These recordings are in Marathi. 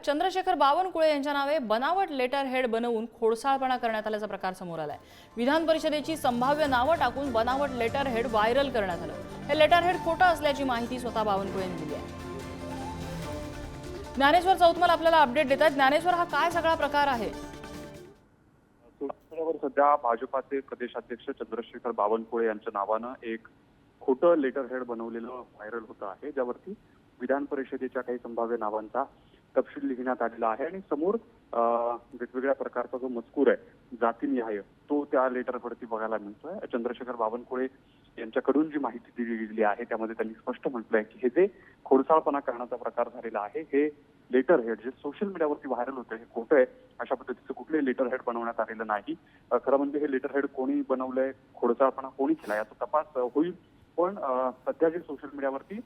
चंद्रशेखर बावनकुळे यांच्या नावे बनावट लेटर हेड बनवून खोडसाळपणा करण्यात आल्याचा प्रकार समोर आलाय। विधान परिषदेची संभाव्य नावं टाकून बनावट लेटर हेड व्हायरल करण्यात आलं। हे लेटर हेड खोटं असल्याची माहिती स्वतः बावनकुळे यांनी दिली आहे। ज्ञानेश्वर चौतमल आपल्याला अपडेट देतात। ज्ञानेश्वर, हा काय सगळा प्रकार आहे? सध्या भाजपाचे प्रदेशाध्यक्ष चंद्रशेखर बावनकुळे यांच्या नावानं एक खोटं लेटर हेड बनवलेलं व्हायरल होतं आहे, ज्यावरती विधान परिषदेच्या काही संभाव्य नावांचा तपशील लिहिण्यात आलेला आहे आणि समोर वेगवेगळ्या प्रकारचा जो मजकूर आहे जातीनिहाय तो त्या लेटरवरती बघायला मिळतोय। चंद्रशेखर बावनकुळे यांच्याकडून जी माहिती दिली गेली आहे त्यामध्ये त्यांनी स्पष्ट म्हटलंय की हे जे खोडसाळपणा करण्याचा प्रकार झालेला आहे, हे लेटर हेड जे सोशल मीडियावरती व्हायरल होतं हे खोटं आहे। अशा पद्धतीचं कुठलंही लेटर हेड बनवण्यात आलेलं नाही। खरं म्हणजे हे लेटर हेड कोणी बनवलंय, खोडसाळपणा कोणी केला याचा तपास होईल। पण सध्या जे सोशल मीडियावरती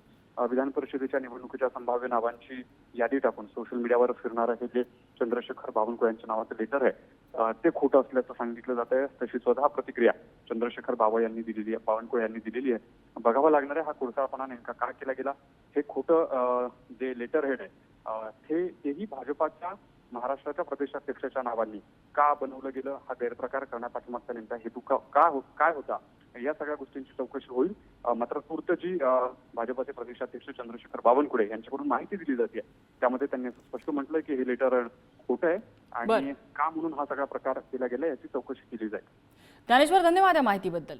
विधान परिषदेच्या निवडणुकीच्या संभाव्य नावांची यादी टाकून सोशल मीडियावर फिरणारं हे जे चंद्रशेखर बावनकुळे यांच्या नावाचं लेटर आहे ते खोटं असल्याचं सांगितलं जात आहे। तशी स्वतः प्रतिक्रिया चंद्रशेखर बावनकुळे यांनी दिलेली आहे। बघावं लागणार आहे हा खोडसाळपणा नेमका का केला गेला। हे खोटं जे लेटर हेड आहे तेही भाजपाच्या महाराष्ट्राच्या प्रदेशाध्यक्षाच्या नावांनी का बनवलं गेलं, हा गैरप्रकार करण्यापाठीमागचा नेमका हेतू काय होता, या सगळ्या गोष्टींची चौकशी होईल। मात्र तूर्त जी भाजपाचे प्रदेशाध्यक्ष चंद्रशेखर बावनकुळे यांच्याकडून माहिती दिली जाते त्यामध्ये त्यांनी स्पष्ट म्हटलंय की हे लेटर खोटं आहे आणि का म्हणून हा सगळा प्रकार केला गेला याची चौकशी केली जाईल। ज्ञानेश्वर, धन्यवाद या माहितीबद्दल।